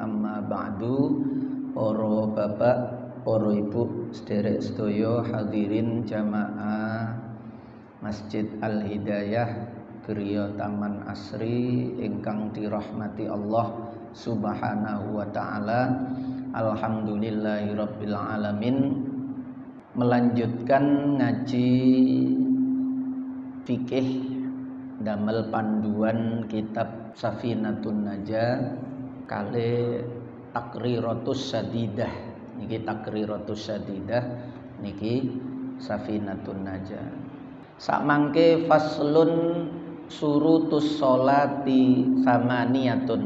amma ba'du. Para bapak, para ibu, sederek sedaya hadirin jamaah Masjid Al-Hidayah Griya Taman Asri ingkang dirahmati Allah Subhanahu wa taala. Alhamdulillahirabbil alamin. Melanjutkan ngaji fikih damel panduan kitab Safinatun Najah kali Takriratus Sadidah. Niki Takriratus Sadidah niki Safinatun Najah. Sakmangke faslun surutus sholati samaniyatun.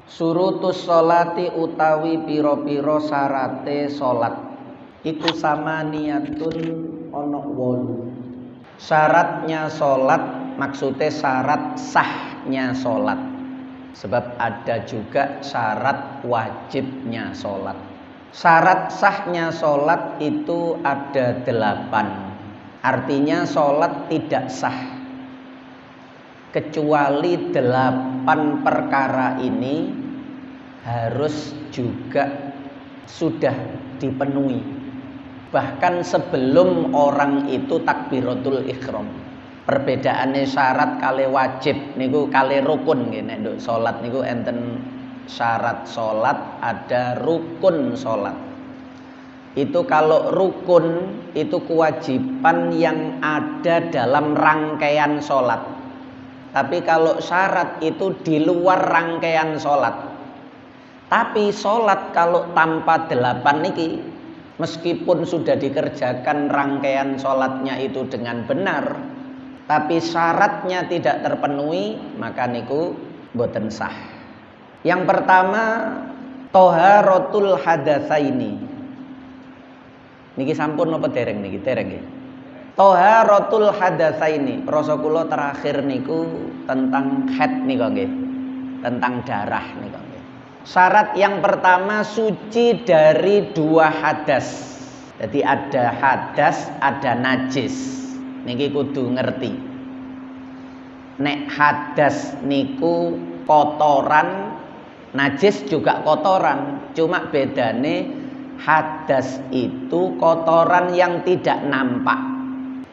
Surutus sholati utawi piro-piro syarate salat iku samaniyatun ana 8. Syaratnya salat maksudnya syarat sahnya salat. Sebab ada juga syarat wajibnya salat. Syarat sahnya salat itu ada 8. Artinya salat tidak sah kecuali 8 perkara ini harus juga sudah dipenuhi. Bahkan sebelum orang itu takbiratul ihram. Perbedaannya syarat kali wajib niku kali rukun nggih. Nek nduk salat niku enten syarat salat, ada rukun salat. Itu kalau rukun itu kewajiban yang ada dalam rangkaian salat. Tapi kalau syarat itu di luar rangkaian salat. Tapi salat kalau tanpa 8 niki meskipun sudah dikerjakan rangkaian salatnya itu dengan benar, tapi syaratnya tidak terpenuhi, maka niku boten sah. Yang pertama thaharatul hadatsaini. Niki sampun napa dereng niki? Dereng nggih. Thaharatul hadatsaini. Rasa kula terakhir niku tentang haid nika nggih. Tentang darah nika nggih. Syarat yang pertama suci dari 2 hadas. Jadi ada hadas, ada najis. Niki kudu ngerti. Nek hadas niku kotoran, najis juga kotoran. Cuma bedane hadas itu kotoran yang tidak nampak.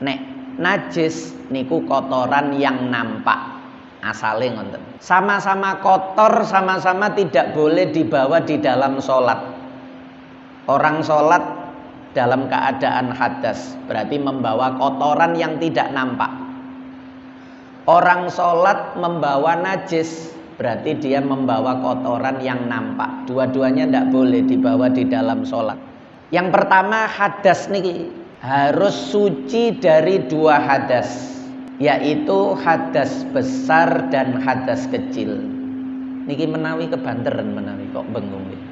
Nek najis niku kotoran yang nampak. Asale ngoten. Sama-sama kotor, sama-sama tidak boleh dibawa di dalam sholat. Orang sholat dalam keadaan hadas berarti membawa kotoran yang tidak nampak. Orang sholat membawa najis berarti dia membawa kotoran yang nampak. Dua-duanya tidak boleh dibawa di dalam sholat. Yang pertama hadas niki harus suci dari 2 hadas, yaitu hadas besar dan hadas kecil. Niki menawi kebanteran menawi kok bengung niki.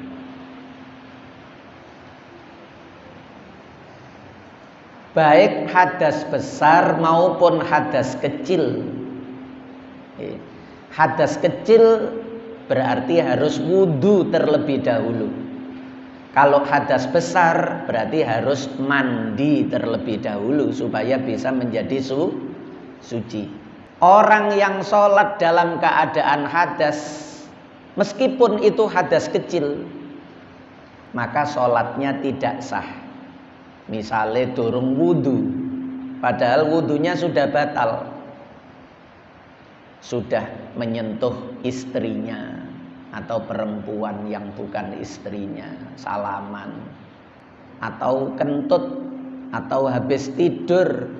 Baik hadas besar maupun hadas kecil. Hadas kecil berarti harus wudu terlebih dahulu. Kalau hadas besar berarti harus mandi terlebih dahulu supaya bisa menjadi suci. Orang yang sholat dalam keadaan hadas, meskipun itu hadas kecil, maka sholatnya tidak sah. Misalnya durung wudu, padahal wudunya sudah batal, sudah menyentuh istrinya atau perempuan yang bukan istrinya, salaman atau kentut atau habis tidur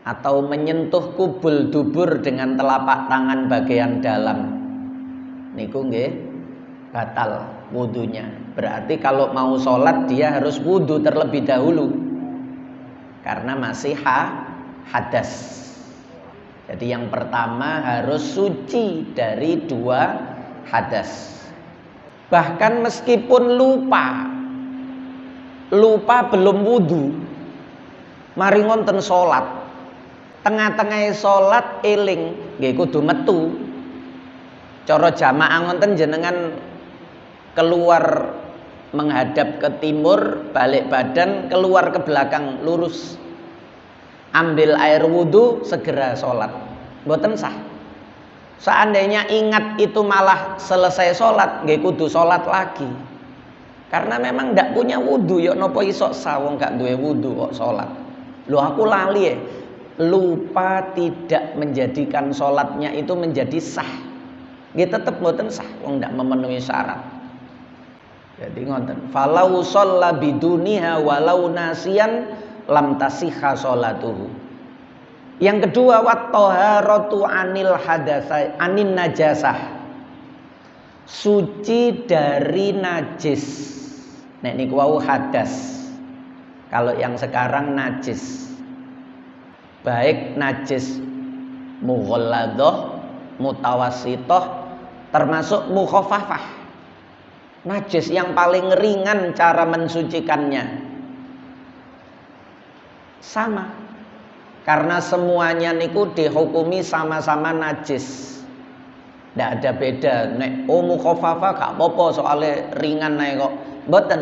atau menyentuh kubul dubur dengan telapak tangan bagian dalam, niku nggih batal wudunya. Berarti kalau mau sholat dia harus wudu terlebih dahulu karena masih hadas. Jadi yang pertama harus suci dari 2 hadas. Bahkan meskipun lupa belum wudu, mari ngonten sholat, tengah-tengah sholat eling nggih kudu metu. Cara jamaah ngonten jenengan keluar menghadap ke timur, balik badan, keluar ke belakang lurus, ambil air wudhu, segera sholat. Mboten sah. Seandainya ingat itu malah selesai sholat, nggih kudu sholat lagi. Karena memang ndak punya wudu, ya nopo iso sawong gak duwe wudu kok sholat. Loh aku lali ya, lupa tidak menjadikan sholatnya itu menjadi sah. Nggih tetep mboten sah, wong ndak memenuhi syarat. Jadi ngoten, falau shalla biduniha walau nasiyan lam tasihha sholatuhu. Yang kedua, wat taharatu anil hadasa anin najasah. Suci dari najis. Nek niku wau hadas. Kalau yang sekarang najis. Baik najis mughalladhah, mutawassithah, termasuk mukhaffafah. Najis yang paling ringan cara mensucikannya. Sama. Karena semuanya niku dihukumi sama-sama najis. Ndak ada beda. Nek mukhaffafah gak apa-apa soalnya ringan naik kok. Mboten.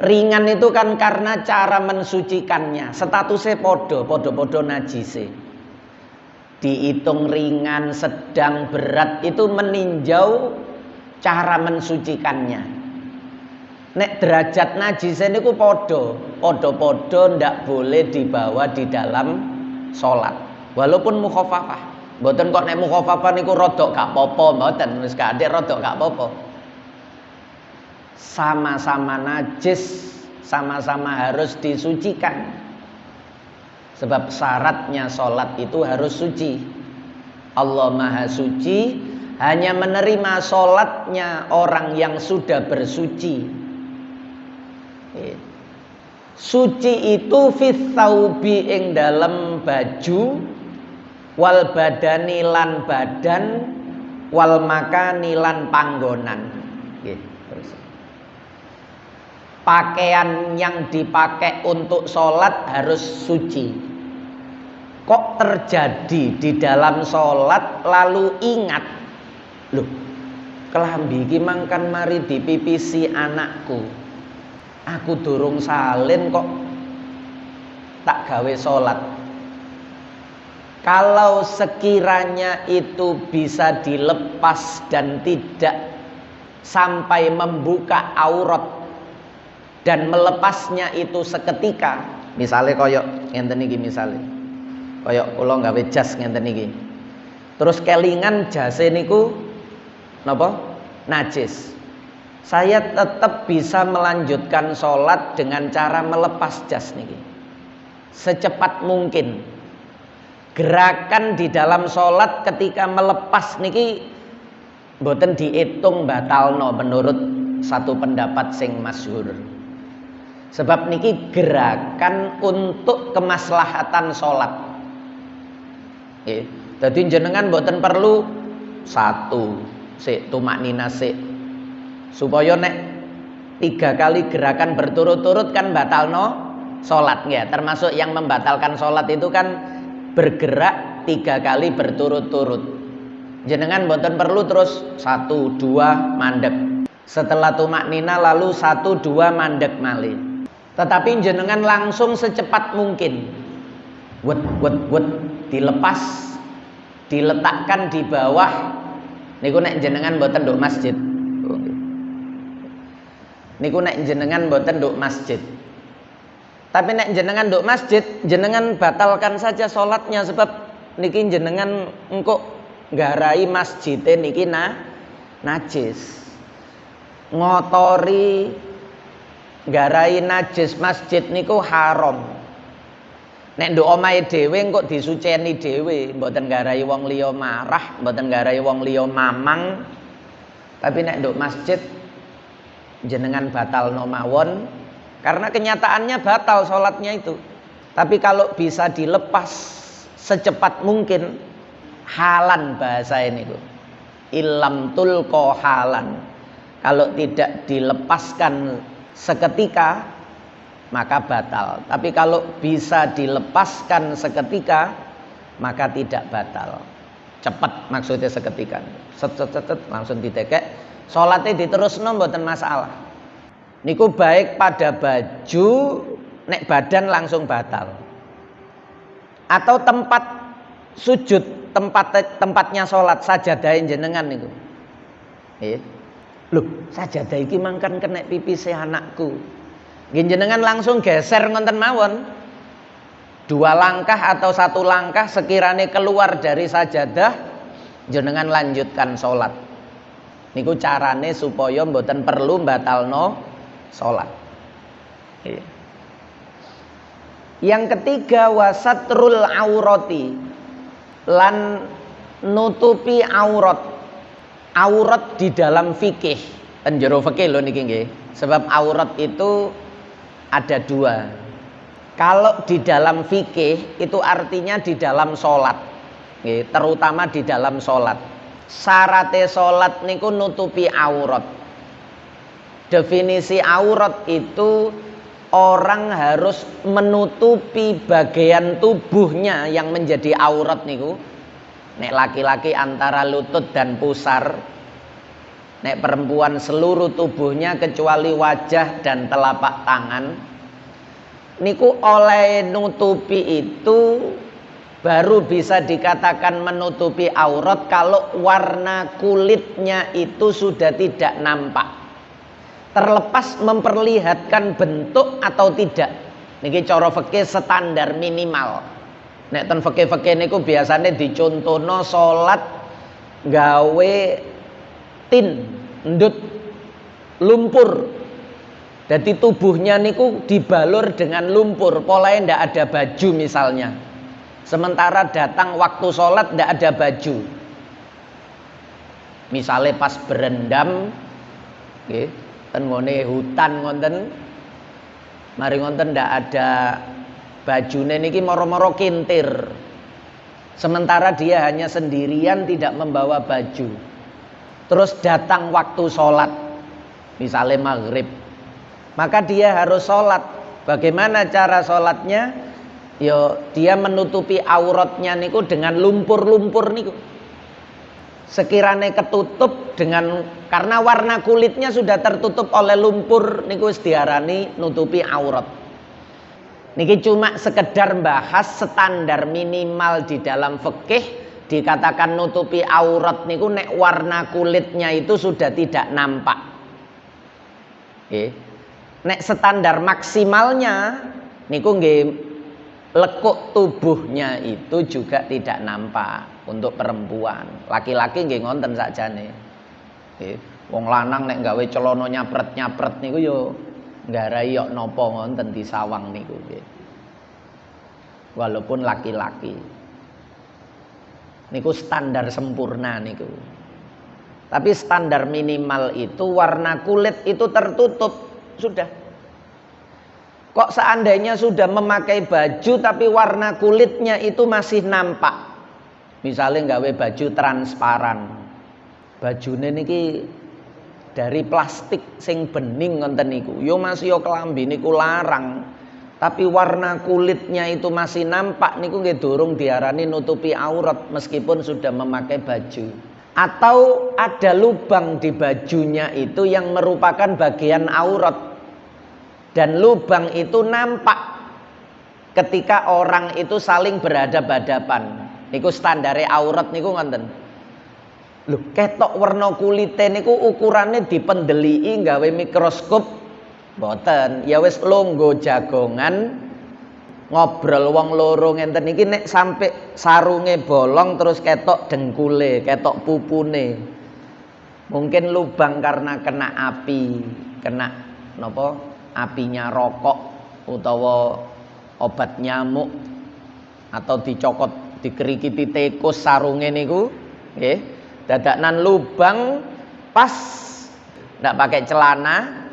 Ringan itu kan karena cara mensucikannya. Statusnya podo najise. Dihitung ringan, sedang, berat itu meninjau cara mensucikannya. Nek derajat najise niku podo ndak boleh dibawa di dalam sholat. Walaupun mukhaffafah. Mboten kok nek mukhaffafah niku rodok gak apa-apa, mboten wis gak ada rodok gak apa-apa. Sama-sama najis, sama-sama harus disucikan. Sebab syaratnya sholat itu harus suci. Allah Maha Suci, hanya menerima sholatnya orang yang sudah bersuci. Suci itu fit thawbi ing dalam baju, wal badani lan badan, wal makani lan panggonan. Terus. Pakaian yang dipakai untuk sholat harus suci. Kok terjadi di dalam sholat lalu ingat, loh, kelambi iki mangkan mari dipipisi anakku. Aku durung salin kok tak gawe sholat. Kalau sekiranya itu bisa dilepas dan tidak sampai membuka aurat dan melepasnya itu seketika, misalnya koyok ngenten iki, misalnya koyok kula gawe jas ngenten iki, terus kelingan jase niku napa najis, saya tetap bisa melanjutkan sholat dengan cara melepas jas niki secepat mungkin. Gerakan di dalam sholat ketika melepas niki mboten dihitung batalno menurut satu pendapat sing masyhur. Sebab niki gerakan untuk kemaslahatan sholat. Jadi jenengan mboten perlu satu sik tumaknina sik, supaya nek 3 kali gerakan berturut-turut kan batalno sholat ya. Termasuk yang membatalkan sholat itu kan bergerak 3 kali berturut-turut. Jenengan mboten perlu terus 1 2 mandek, setelah tumaknina lalu 1 2 mandek malih. Tetapi jenengan langsung secepat mungkin wet dilepas, diletakkan di bawah. Niku nek jenengan mboten nduk masjid. Niku nek jenengan mboten nduk masjid. Tapi nek jenengan nduk masjid, jenengan batalkan saja sholatnya. Sebab niki jenengan engko nggarai masjide niki najis. Ngotori nggarai najis masjid niku haram. Nek nduk omahe dhewe engko disuceni dhewe, mboten nggarai wong liya marah, mboten nggarai wong liya mamang. Tapi nek nduk masjid jenengan batalno mawon, karena kenyataannya batal sholatnya itu. Tapi kalau bisa dilepas secepat mungkin, halan bahasa ini tuh, ilam tulko halan. Kalau tidak dilepaskan seketika maka batal. Tapi kalau bisa dilepaskan seketika maka tidak batal. Cepat maksudnya seketika. Set langsung ditekek. Sholatnya diterusno mboten masalah. Niku baik pada baju, nek badan langsung batal. Atau tempat sujud tempatnya sholat sajadah jenengan niku. Nggih. Loh, sajadah iki mangkan kena pipise anakku. Nggih jenengan langsung geser ngonten mawon. 2 langkah atau 1 langkah sekiranya keluar dari sajadah jenengan lanjutkan sholat. Niku carane supaya mboten perlu batalno sholat. Yang ketiga wasatrul aurati, lan nutupi aurat. Aurat di dalam fikih, penjero fikih lho niki nggih. Sebab aurat itu ada 2. Kalau di dalam fikih itu artinya di dalam sholat, terutama di dalam sholat. Syaratnya sholat niku nutupi aurat. Definisi aurat itu orang harus menutupi bagian tubuhnya yang menjadi aurat niku. Nek laki-laki antara lutut dan pusar. Nek perempuan seluruh tubuhnya kecuali wajah dan telapak tangan. Niku oleh nutupi itu baru bisa dikatakan menutupi aurat kalau warna kulitnya itu sudah tidak nampak. Terlepas memperlihatkan bentuk atau tidak. Niki cara fikih standar minimal. Nek ten fikih-fikih niku biasanya dicontohno salat gawe tin ndut lumpur. Jadi tubuhnya niku dibalur dengan lumpur, polanya ndak ada baju misalnya. Sementara datang waktu sholat ndak ada baju. Misalnya pas berendam, nggih, ten ngone hutan ngonten, mari ngonten ndak ada bajune niki moro-moro kintir. Sementara dia hanya sendirian tidak membawa baju. Terus datang waktu sholat, misalnya maghrib. Maka dia harus sholat. Bagaimana cara sholatnya? Yo, dia menutupi auratnya niku dengan lumpur-lumpur niku. Sekiranya ketutup dengan karena warna kulitnya sudah tertutup oleh lumpur niku wis diarani nutupi aurat. Niki cuma sekedar bahas standar minimal di dalam fikih dikatakan nutupi aurat niku nek warna kulitnya itu sudah tidak nampak. Nek standar maksimalnya niku nggih lekuk tubuhnya itu juga tidak nampak untuk perempuan. Laki-laki nggih ngonten sakjane. Nggih, wong lanang nek gawe celana nyapret-nyapret niku yo nggarai yok napa ngonten di sawang niku nggih. Walaupun laki-laki. Niku standar sempurna niku. Tapi standar minimal itu warna kulit itu tertutup. Sudah. Kok seandainya sudah memakai baju tapi warna kulitnya itu masih nampak. Misalnya gawe baju transparan. Bajune niki dari plastik sing bening ngoten niku. Yo masih yo kelambi niku larang. Tapi warna kulitnya itu masih nampak niku nggih durung diarani nutupi aurat meskipun sudah memakai baju. Atau ada lubang di bajunya itu yang merupakan bagian aurat. Dan lubang itu nampak ketika orang itu saling berhadapan-hadapan. Niku standare aurat niku ngoten. Lho, ketok warna kulite niku ukurannya dipendeliki gawe mikroskop mboten. Ya wis longgo jagongan ngobrol wong loro ngenten iki nek sampai sarunge bolong terus ketok dengkule, ketok pupune. Mungkin lubang karena kena api, kena napa? Apinya rokok utawa obat nyamuk atau dicokot dikerikiti tikus sarunge niku nggih. Dadaknan lubang pas ndak pakai celana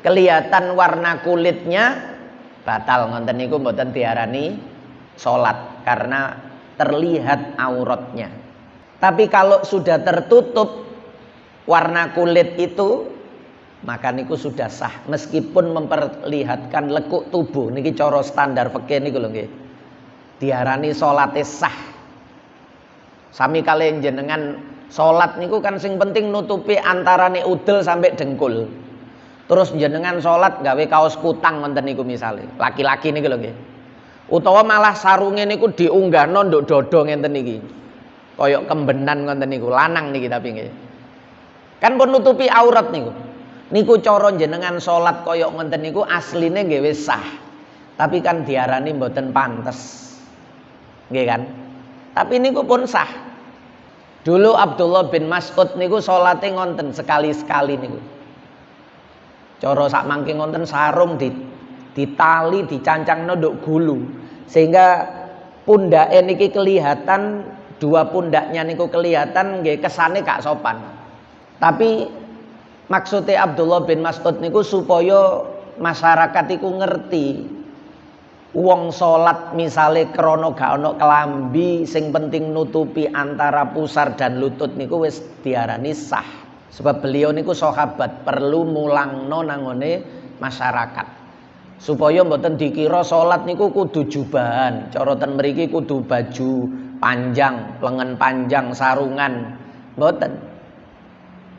kelihatan warna kulitnya batal ngonten niku mboten diarani salat karena terlihat auratnya. Tapi kalau sudah tertutup warna kulit itu maka niku sudah sah meskipun memperlihatkan lekuk tubuh. Niki cara standar fikih niku lho nggih. Diarani salate sah. Sami kalian jenengan salat niku kan sing penting nutupi antarane udel sampai dengkul. Terus jenengan salat gawe kaos kutang ngoten niku misale. Laki-laki niku lho nggih. Utawa malah sarunge niku diunggahno nduk dada ngenten niki. koyok kembenan ngoten niku, lanang niki tapi nggih. Kan pun nutupi aurat niku. Niku cara jenengan salat koyok ngoten niku asline nggih wis sah. Tapi kan diarani mboten pantes. Nggih kan? Tapi niku pun sah. Dulu Abdullah bin Mas'ud niku salate ngonten sekali-sekali niku. Cara sak mangke ngonten sarung ditali dicancangno nduk gulu sehingga pundake niki kelihatan, dua pundaknya niku kelihatan nggih kesane gak sopan. Tapi maksudnya Abdullah bin Mas'ud niku supaya masyarakat iku ngerti wong salat misale krana gak ana kelambi sing penting nutupi antara pusar dan lutut niku wis diarani sah. Sebab beliau niku sahabat perlu mulangno nangone masyarakat. Supaya mboten dikira salat niku kudu jubahan. Cara ten mriki kudu baju panjang, lengan panjang, sarungan. Mboten.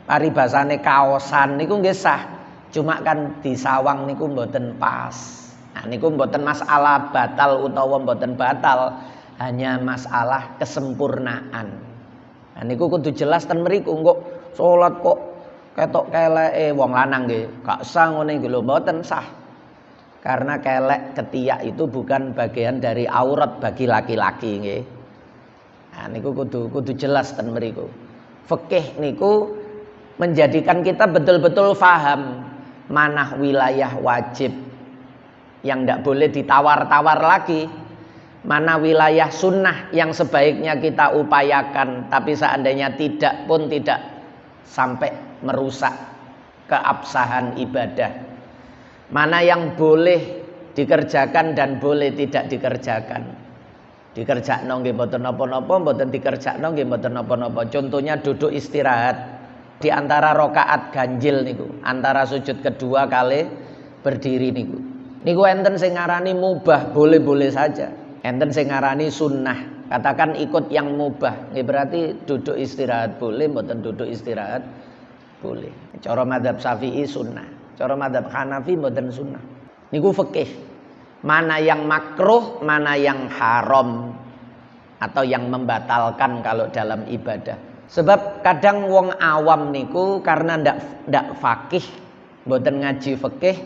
Paribasane kaosan niku nggih sah. Cuma kan disawang niku mboten pas. Nah niku mboten masalah batal utawa mboten batal, hanya masalah kesempurnaan. Nah niku kudu jelas ten mriku kok salat kok ketok keleke wong lanang nggih, gak sah ngene iki lho, mboten sah. Karena kelek ketiak itu bukan bagian dari aurat bagi laki-laki nggih. Nah niku kudu jelas ten mriku. Fikih niku menjadikan kita betul-betul faham mana wilayah wajib yang tidak boleh ditawar-tawar lagi, mana wilayah sunnah yang sebaiknya kita upayakan, tapi seandainya tidak pun tidak sampai merusak keabsahan ibadah, mana yang boleh dikerjakan dan boleh tidak dikerjakan. Dikerjakno nggih mboten napa-napa, mboten dikerjakno nggih mboten napa-napa. Contohnya duduk istirahat di antara rakaat ganjil niku, antara sujud kedua kali berdiri niku. Niku enten sing ngarani mubah, boleh-boleh saja. Enten sing ngarani sunnah, katakan ikut yang mubah. Nggih berarti duduk istirahat boleh, mboten duduk istirahat boleh. Cara mazhab Syafi'i sunnah, cara mazhab Hanafi mboten sunnah. Niku fikih. Mana yang makruh, mana yang haram atau yang membatalkan kalau dalam ibadah. Sebab kadang wong awam niku karena ndak fakih, mboten ngaji fikih,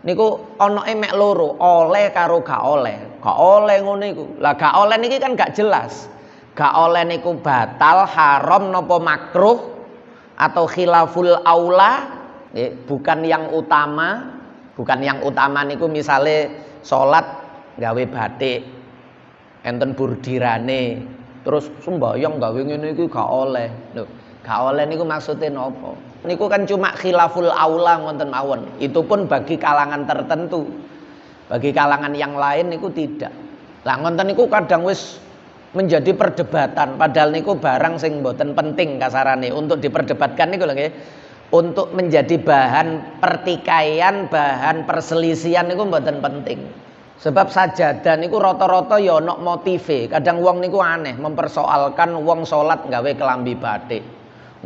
niku onoke mek loro, oleh karo gak oleh. Gak oleh ngono iku. Lah gak oleh niki kan gak jelas. Gak oleh niku batal, haram napa makruh atau khilaful aula, bukan yang utama. Bukan yang utama niku misale salat gawe batik, enten burdirane, terus sembahyang gawe ngene iki gak oleh. Lho, gak oleh niku maksude napa? Niku kan cuma khilaful aula ngoten mawon. Itu pun bagi kalangan tertentu. Bagi kalangan yang lain niku tidak. Lah ngoten niku kadang wis menjadi perdebatan, padahal niku barang sing mboten penting kasarane untuk diperdebatkan niku lho nggih. Untuk menjadi bahan pertikaian, bahan perselisihan niku mboten penting. Sebab sajadah niku rata-rata ya ana motive. Kadang wong niku aneh mempersoalkan wong salat gawe kelambi batik.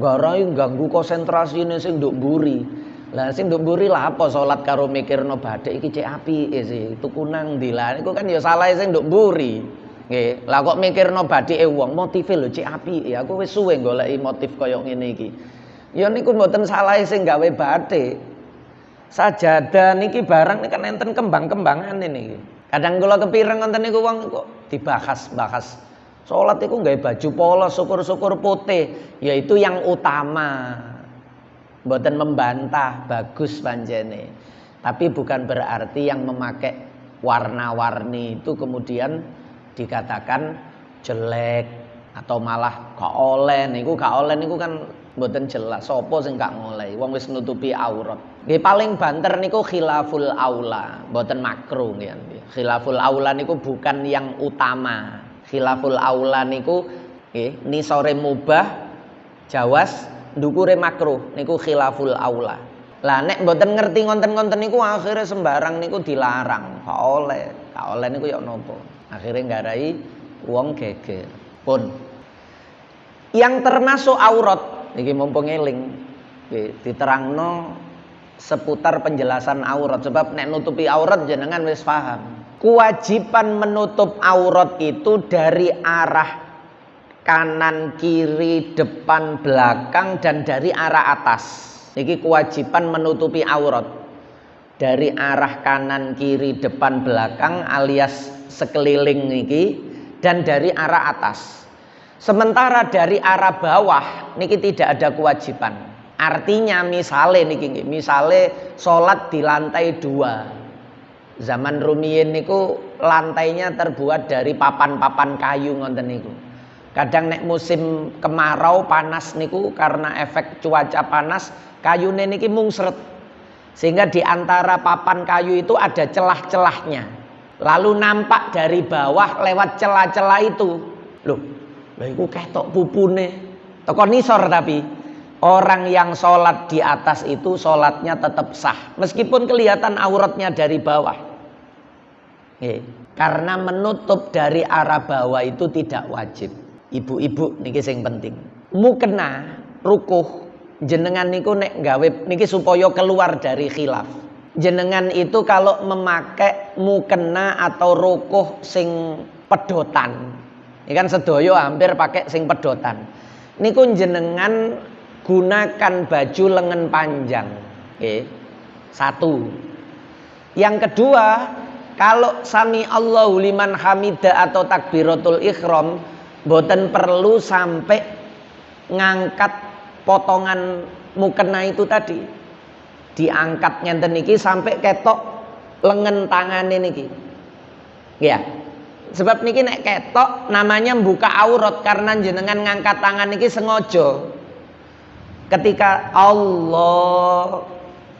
Garai ganggu konsentrasine sing nduk mburi. Lah sing nduk mburi lah apa salat karo mikirno batik iki cek apike sih. Tuku nang ndi lah niku kan ya salah sing nduk mburi. Nggih. Lah kok mikirno batike wong, motive lho cek apike. Aku wis suwe goleki motif kaya ngene iki. Ya niku mboten salah sing gawe batik. Sajadah niki barang niki kan enten kembang-kembangane niki. Kadang kula kepireng ngoten niku wong kok dibahas-bahas. Salat iku nggawe baju polos, syukur-syukur putih, yaitu yang utama. Mboten membantah, bagus pancene. Tapi bukan berarti yang memakai warna-warni itu kemudian dikatakan jelek atau malah gak oleh niku kan mboten jelas sapa sing gak ngolehi wong wis nutupi aurat. Nggih paling banter niku khilaful aula, mboten makruh nggih. Khilaful aula niku bukan yang utama. Khilaful aula niku nggih nisore mubah, jawas, ndukure makruh niku khilaful aula. Lah nek mboten ngerti ngonten-ngonten niku akhire sembarang niku dilarang. Gak oleh niku ya napa. Akhire nggarai wong geger. Pun yang termasuk aurat niki mumpung eling diterangno seputar penjelasan aurat sebab nek nutupi aurat jenengan wis paham. Kewajiban menutup aurat itu dari arah kanan, kiri, depan, belakang, dan dari arah atas. Niki kewajiban menutupi aurat. Dari arah kanan, kiri, depan, belakang alias sekeliling niki, dan dari arah atas. Sementara dari arah bawah niki tidak ada kewajiban. Artinya misale sholat di lantai 2. Zaman rumiyin niku lantainya terbuat dari papan-papan kayu ngoten niku. Kadang nek musim kemarau panas niku karena efek cuaca panas kayune niki mungsret. Sehingga di antara papan kayu itu ada celah-celahnya. Lalu nampak dari bawah lewat celah-celah itu. Loh, iku ketok pupune. Teko nisor tapi orang yang sholat di atas itu sholatnya tetap sah. Meskipun kelihatan auratnya dari bawah. Karena menutup dari arah bawah itu tidak wajib. Ibu-ibu niki sing penting. Mukena rukuh jenengan niku nek gawe niki supaya keluar dari khilaf. Jenengan itu kalau memakai mukena atau rukuh sing pedotan. Ini kan sedoyo hampir pakai sing pedotan. Niku jenengan gunakan baju lengan panjang. Satu. Yang kedua, kalau sami Allahu liman hamida atau takbiratul ihram, mboten perlu sampai ngangkat potongan mukena itu tadi. Diangkat ngenten niki sampai ketok lengan tangane niki. Ya. Sebab niki nek ketok namanya buka aurat karena jenengan ngangkat tangan niki sengaja. Ketika Allah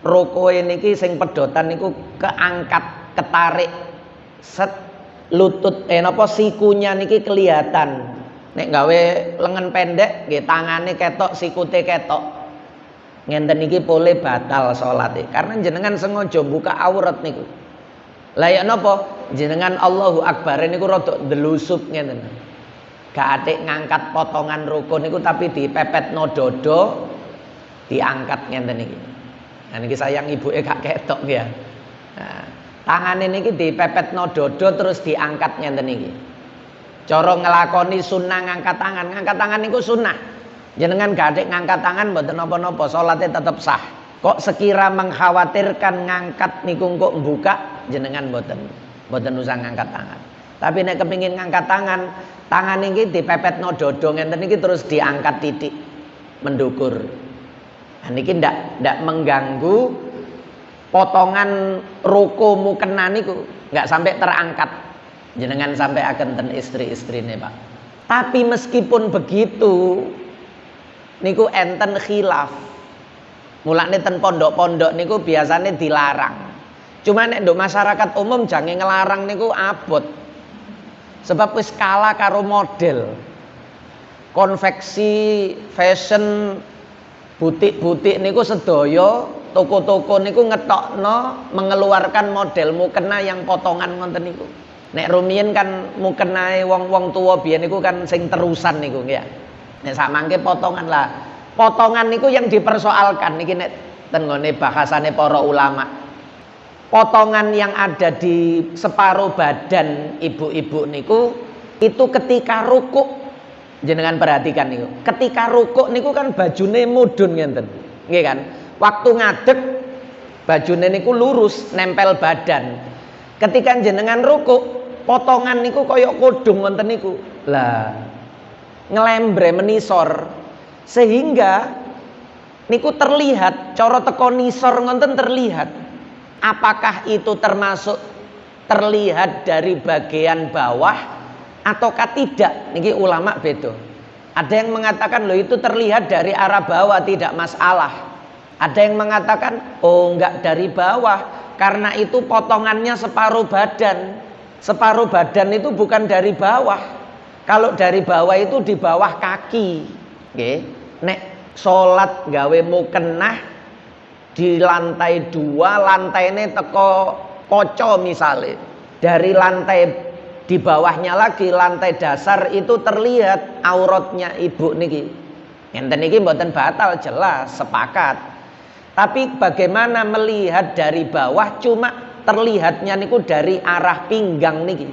rokoe niki sing pedotan niku keangkat, ketarik set lutut sikunya niki kelihatan. Nek gawe lengan pendek nggih tangane ketok, sikute ketok. Ngenten niki boleh batal salate karena jenengan sengaja buka aurat niku. Lah ya napa? Jenengan Allahu Akbar niku rada delusup ngenten. Gak atik ngangkat potongan rukun niku tapi dipepetno dodo, diangkat ngenten niki. Nah niki sayang ibuke gak ketok ya. Nah, tangane niki dipepetno dodo terus diangkat ngenten niki. Cara ngelakoni sunnah ngangkat tangan niku sunnah. Jenengan gak adik ngangkat tangan mboten napa-napa, salatnya tetap sah. Kok sekira mengkhawatirkan ngangkat niku kok buka, jenengan mboten usah ngangkat tangan. Tapi nek kepengin ngangkat tangan niki dipepetno dodo ngenten niki terus diangkat titik mendukur. Nah niki ndak mengganggu potongan ruko mukena niku, nggak sampai terangkat. Jenengan sampai akan ten istri-istrine, Pak. Tapi meskipun begitu niku enten khilaf. Mulane ten pondok-pondok niku biasanya dilarang. Cuma nek nduk masyarakat umum jange ngelarang niku abot. Sebab wis kalah karo model. Konveksi, fashion, butik-butik niku sedaya, toko-toko niku ngetokno mengeluarkan model mukena yang potongan ngoten niku. Nek rumiyin kan mukenae wong-wong tua biyen niku kan sing terusan niku ya. Nek sak mangke potongan lah. Potongan niku yang dipersoalkan niki nek ten ngene bahasane para ulama. Potongan yang ada di separuh badan ibu-ibu niku itu ketika rukuk. Jenengan perhatikan niku. Ketika rukuk niku kan bajune mudhun ngenten. Nggih kan? Waktu ngadeg bajune niku lurus nempel badan. Ketika jenengan rukuk, potongan niku kaya kodong ngoten niku. Lah ngelembre menisor sehingga niku terlihat cara teko nisor ngoten terlihat. Apakah itu termasuk terlihat dari bagian bawah ataukah tidak? Niki ulama beda. Ada yang mengatakan loh itu terlihat dari arah bawah tidak masalah. Ada yang mengatakan oh enggak dari bawah karena itu potongannya separuh badan. Separuh badan itu bukan dari bawah. Kalau dari bawah itu di bawah kaki. Nggih. Nek salat gawe mukenah di lantai 2, lantaine teko kaca misale. Dari lantai di bawahnya lagi lantai dasar itu terlihat auratnya ibu niki. Ngenten niki mboten batal, jelas sepakat. Tapi bagaimana melihat dari bawah cuma terlihatnya niku dari arah pinggang niki.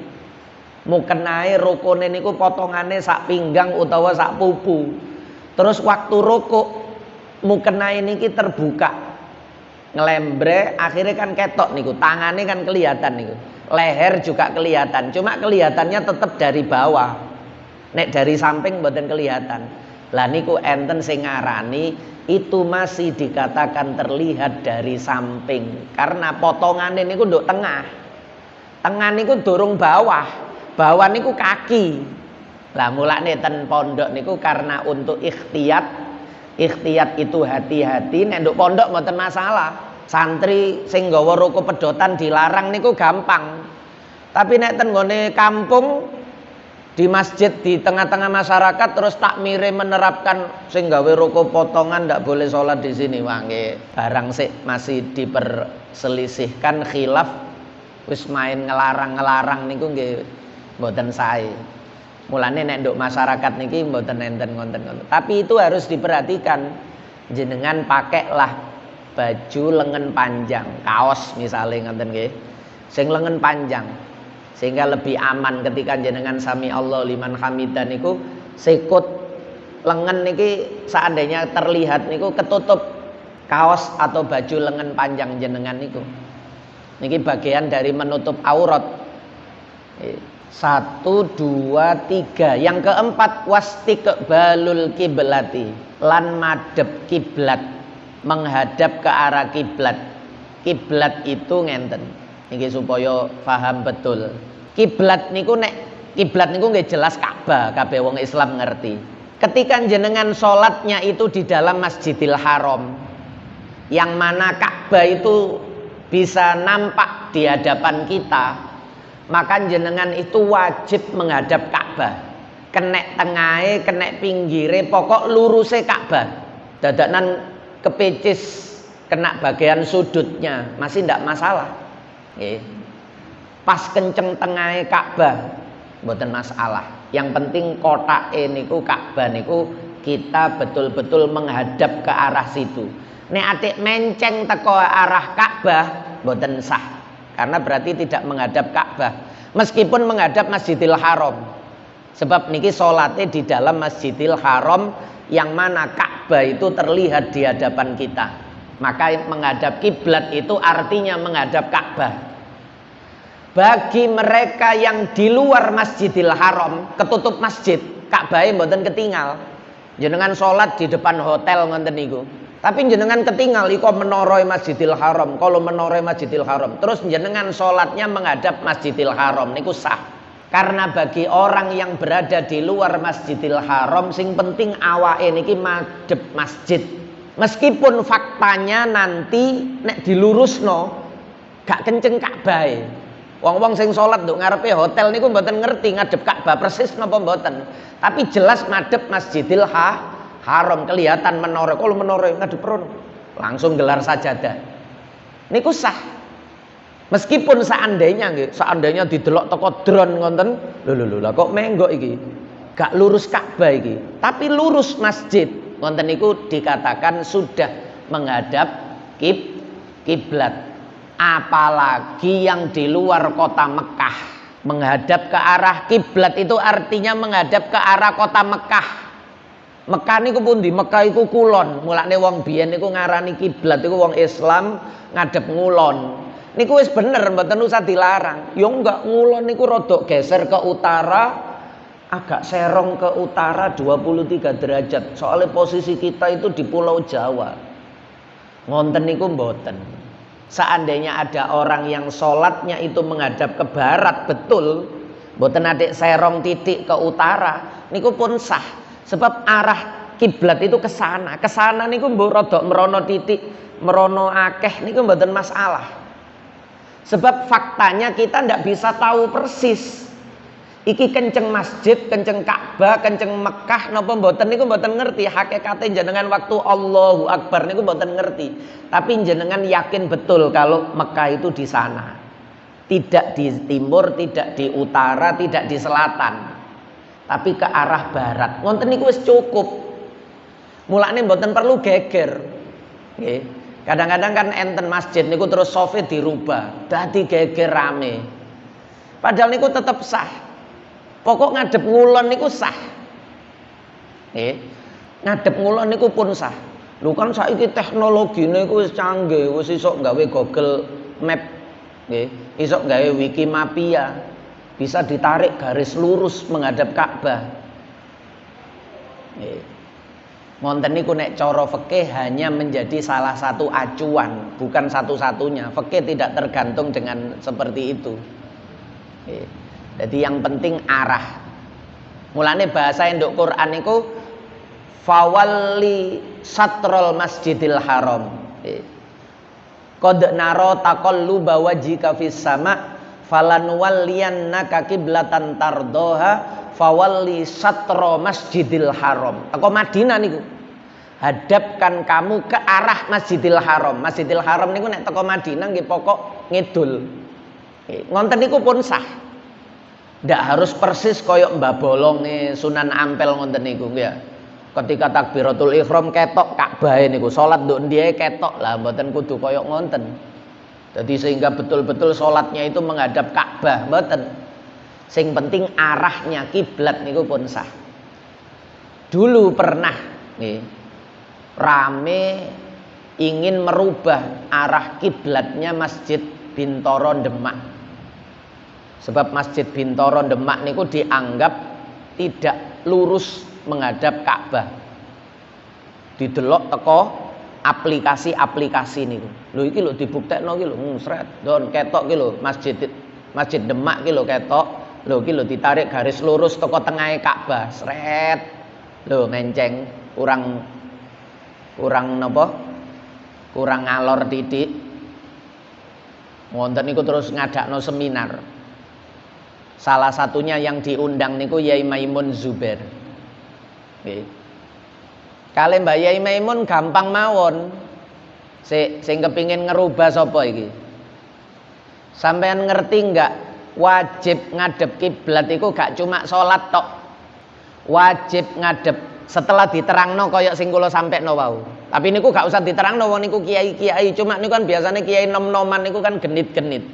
Mukenae rukune niku potongane sak pinggang utawa sak pupu. Terus waktu rukuk mukenae niki terbuka. Ngelembre akhirnya kan ketok niku, tangannya kan kelihatan niku. Leher juga kelihatan, cuma kelihatannya tetap dari bawah. Nek dari samping mboten kelihatan. Lah niku enten sing ngarani itu masih dikatakan terlihat dari samping karena potongannya niku nduk tengah. Tengah niku durung bawah. Bawah niku kaki. Lah mulane ten pondok niku karena untuk ikhtiyat. Ikhtiyat itu hati-hati, nek nduk pondok mboten masalah. Santri sing nggawa roko pedotan dilarang niku gampang. Tapi nek ten nggone kampung di masjid di tengah-tengah masyarakat terus takmire menerapkan sing gawe roko potongan ndak boleh sholat di sini. Wah nggih, barang sik masih diperselisihkan khilaf wis main ngelarang-ngelarang niku nggih mboten sae. Mulane nek nduk masyarakat niki mboten enten ngonten-ngonten. Tapi itu harus diperhatikan. Jenengan pakailah baju lengan panjang, kaos misalnya ngoten nggih. Sing lengan panjang. Sehingga lebih aman ketika jenengan sami Allah liman hamidah niku sikut lengan niki seandainya terlihat niku ketutup kaos atau baju lengan panjang jenengan niku. Niki bagian dari menutup aurat. 1, 2, 3. Yang keempat wastiqbalul kiblati, lan madhep kiblat, menghadap ke arah kiblat. Kiblat itu ngenten. Niki supaya paham betul. Kiblat niku nek kiblat niku nggih jelas Ka'bah, kabeh wong Islam ngerti. Ketika jenengan sholatnya itu di dalam Masjidil Haram, yang mana Ka'bah itu bisa nampak di hadapan kita, maka jenengan itu wajib menghadap Ka'bah. Kenek tengahe, kenek pinggire, pokok luruse Ka'bah. Dadakan kepecis kena bagian sudutnya masih ndak masalah. Nggih. Pas kenceng tengahe Ka'bah mboten masalah. Yang penting kotake niku Ka'bah niku kita betul-betul menghadap ke arah situ. Nek atik menceng teko arah Ka'bah mboten sah. Karena berarti tidak menghadap Ka'bah. Meskipun menghadap Masjidil Haram. Sebab niki salate di dalam Masjidil Haram yang mana Ka'bah itu terlihat di hadapan kita. Maka menghadap kiblat itu artinya menghadap Ka'bah. Bagi mereka yang di luar Masjidil Haram, ketutup masjid, Ka'bahe mboten ketinggal. Jenengan salat di depan hotel ngoten niku. Tapi jenengan ketinggal iko menara Masjidil Haram. Kalau menara Masjidil Haram, terus jenengan salatnya menghadap Masjidil Haram niku sah. Karena bagi orang yang berada di luar Masjidil Haram, sing penting awake niki madhep masjid. Meskipun faktanya nanti nek dilurusno gak kenceng Ka'bah. Wong-wong sing salat nduk ngarepe hotel niku mboten ngerti ngadep Ka'bah persis napa mboten. Tapi jelas madhep Masjidil Haram, kelihatan menara. Kalau menara ngadep rono langsung gelar sajadah. Niku sah. Meskipun seandainya didelok teko drone ngonten, lho kok menggok iki. Gak lurus Ka'bah iki, tapi lurus masjid. Ngonten niku dikatakan sudah menghadap kiblat. Apalagi yang di luar kota Mekah, menghadap ke arah kiblat itu artinya menghadap ke arah kota Mekah. Mekah niku pundi? Mekah iku kulon. Mulane wong biyen niku ngarani kiblat iku wong Islam ngadep ngulon. Niku wis bener mboten usah dilarang. Ya enggak, ngulon niku rodok geser ke utara, agak serong ke utara 23 derajat. Soalnya posisi kita itu di Pulau Jawa. Ngonten niku mboten. Seandainya ada orang yang sholatnya itu menghadap ke barat, betul, mboten adik serong titik ke utara, niku pun sah. Sebab arah kiblat itu ke sana. Ke sana niku mbok rodok merono titik, merono akeh niku mboten masalah. Sebab faktanya kita ndak bisa tahu persis. Iki kenceng masjid, kenceng Ka'bah, kenceng Mekah napa mboten niku mboten ngerti. Hakikate jenengan waktu Allahu Akbar niku mboten ngerti. Tapi jenengan yakin betul kalau Mekah itu di sana. Tidak di timur, tidak di utara, tidak di selatan. Tapi ke arah barat. Ngoten niku wis cukup. Mulane mboten perlu geger. Nggih. Kadang-kadang kan enten masjid niku terus sofe dirubah, dadi geger rame. Padahal niku tetap sah. Pokok ngadep ngulon niku sah. Nggih. Ngadep ngulon niku pun sah. Lho kan saiki teknologine iku wis canggih, wis iso gawe Google Map, nggih. Iso gawe Wikimapia. Bisa ditarik garis lurus menghadap Ka'bah. Nggih. Ngonten niku nek cara fikih hanya menjadi salah satu acuan, bukan satu-satunya. Fikih tidak tergantung dengan seperti itu. Nggih. Jadi yang penting arah. Mulane bahasa induk Quran niku fawalli satrul masjidil haram. Qad naro taqalluba wajhika fis sama falanwalliyannaka qiblatan tardoha fawalli satro masjidil haram. Teko Madinah niku. Hadapkan kamu ke arah Masjidil Haram. Masjidil Haram niku nek teko Madinah nggih pokok ngidul. Ngonten niku pun sah. Ndak harus persis koyok Mbah Bolonge Sunan Ampel ngonten niku ya. Ketika takbiratul ihram ketok Ka'bah niku, salat nduk ndiye ketok lah, mboten kudu koyok ngonten. Jadi sehingga betul-betul salatnya itu menghadap Ka'bah, mboten. Sing penting arahnya kiblat niku pun sah. Dulu pernah nih rame ingin merubah arah kiblatnya Masjid Bintoro Demak. Sebab Masjid Bintoro Demak niku dianggap tidak lurus menghadap Ka'bah. Didelok teko aplikasi-aplikasi niku. Lho iki lho dibuktekno iki lho, sret. Don ketok iki lho Masjid Demak iki lho ketok. Lho iki lho ditarik garis lurus teko tengahe Ka'bah, sret. Lho menceng, kurang napa? Kurang ngalor titik. Wonten niku terus ngadakno seminar. Salah satunya yang diundang niku Yai Maimun Zubair. Nggih. Kale Mbak Yai Maimun gampang mawon. Sing kepingin ngerubah sapa iki? Sampean ngerti enggak? Wajib ngadep kiblat iku gak cuma salat tok. Wajib ngadep setelah diterangno kaya sing kula sampekno wau. Tapi niku gak usah diterangno wong niku kiai-kiai, cuma niku kan biasanya kiai nom-noman niku kan genit-genit.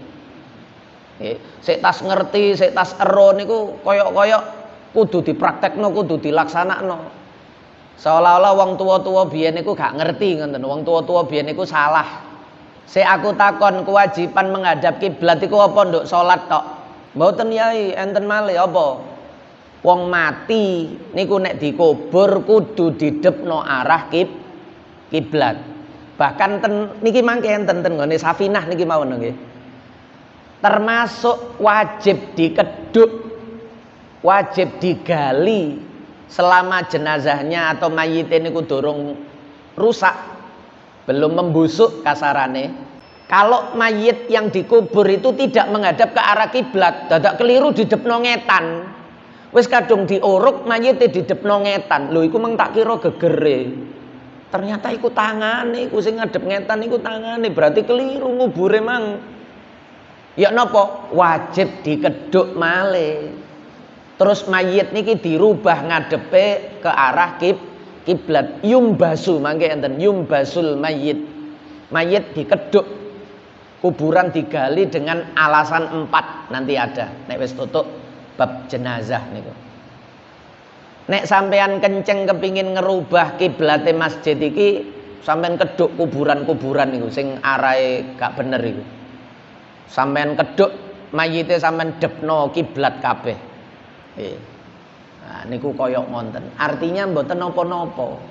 Nggih, sik tas ngerti, sik tas ero niku kaya-kaya kudu dipraktekno, kudu dilaksanakno. Seolah-olah wong tua-tua biyen niku gak ngerti ngoten. Wong tua-tua biyen niku salah. Sik aku takon kewajiban menghadap kiblat iku apa nduk salat tok? Mboten Yai, enten malih apa? Wong mati niku nek dikubur kudu didepno arah kiblat. Bahkan niki mangke enten nggone Safinah niki mawon nggih. Termasuk wajib dikeduk, wajib digali selama jenazahnya atau mayitnya niku durung rusak, belum membusuk kasarane. Kalau mayit yang dikubur itu tidak menghadap ke arah kiblat, dadak keliru didepno ngetan. Wis kadung diuruk mayite didepno ngetan. Lho iku meng tak kira gegere. Ternyata iku tangane, iku sing ngadep ngetan iku tangane, berarti keliru ngubure mang. Ya napa? Wajib dikeduk malih. Terus mayit niki dirubah ngadepe ke arah kiblat. Yumbasu mangke enten yumbasul mayit. Mayit dikeduk. Kuburan digali dengan alasan 4 nanti ada. Nek wis tutuk bab jenazah niku. Nek sampean kenceng kepingin ngerubah kiblate masjid iki, sampean keduk kuburan-kuburan niku sing arahe gak bener iku. Sampean keduk mayite sampean depno kiblat kabeh. Nah, niku koyok ngonten. Artinya mboten napa-napa.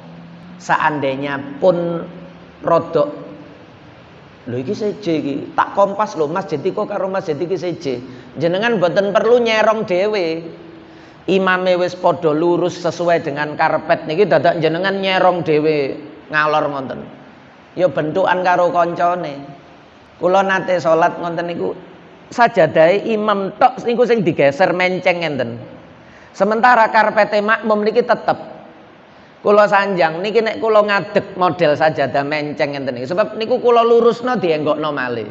Seandainya pun rodok lho iki seje iki, tak kompas lho masjid iku karo masjid iki seje. Jenengan mboten perlu nyerong dhewe. Imame wis padha lurus sesuai dengan karpet niki dadak jenengan nyerong dhewe ngalor ngonten. Ya bentukan karo kancane. Kula nate salat ngonten niku sajadahe imam tok niku sing digeser menceng enten. Sementara karpete makmum niki tetep. Kula sanjang niki nek kula ngadeg model sajadah menceng enten niki. Sebab niku kula lurusno dienggokno malih.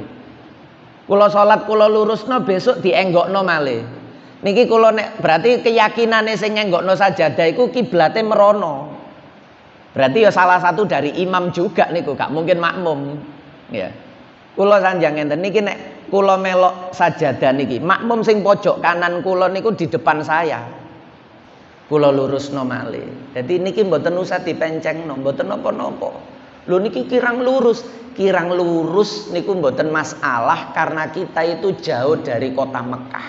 Kula salat kula lurusno besok dienggokno malih. Niki kula nek berarti keyakinane sing ngenggokno sajadah iku kiblate merono. Berarti ya salah satu dari imam juga niku, gak mungkin makmum. Ya. Kula sanjang ngenten niki nek kula melok sajadah niki, makmum sing pojok kanan kula niku di depan saya. Kula lurusno malih. Dadi niki mboten usah dipencengno, mboten napa-napa. Lho niki kirang lurus. Kirang lurus niku mboten masalah karena kita itu jauh dari kota Mekah.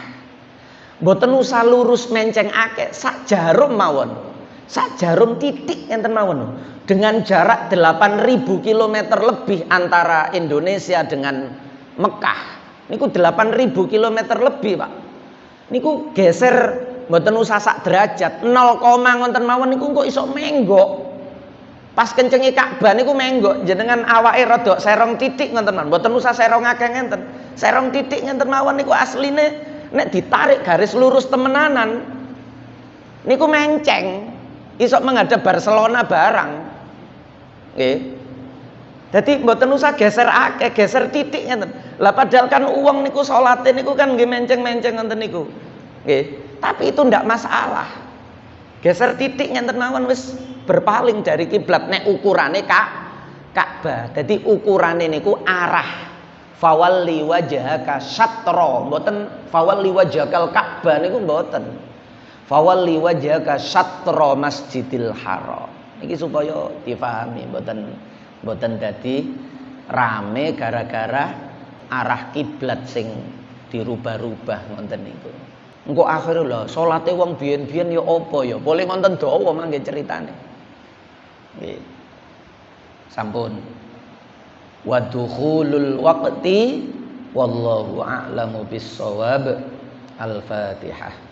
Mboten usah lurus menceng akeh, sak jarum mawon. Sak jarum titik enten mawon. Dengan jarak 8.000 km lebih antara Indonesia dengan Mekah. Niku 8.000 km lebih, Pak. Niku geser mboten usah sak derajat, 0, ngoten mawon niku kok iso menggok. Pas kencengi Ka'bah niku menggok, jenengan awake rada serong titik ngoten mawon. Mboten usah serong akeh ngenten. Serong titik ngenten mawon niku asline nek ditarik garis lurus temenanan niku menceng. Iso menghadap Barcelona barang. Nggih. Dadi mboten usah geser akeh, geser titik ngenten. Lah padahal kan uang niku salate niku kan nggih menceng-menceng ngoten niku. Nggih. Tapi itu ndak masalah. Geser titik ngenten mawon wis berpaling dari kiblat nek ukurane Ka'bah. Dadi ukurane niku arah. Fawalli wajhaka syatra, mboten fawalli wajhakal Ka'bah niku mboten. Fawalli wajhaka syatra Masjidil Haram. Niki supaya difahami mboten dadi rame gara-gara arah kiblat sing dirubah-rubah ngoten niku. Engko akhire lho salate wong biyen-biyen ya apa ya? Boleh ngonten dawa mangke ceritane. Nggih. Sampun. Wa dukhulul waqti wallahu a'lamu bis-shawab. Al-Fatihah.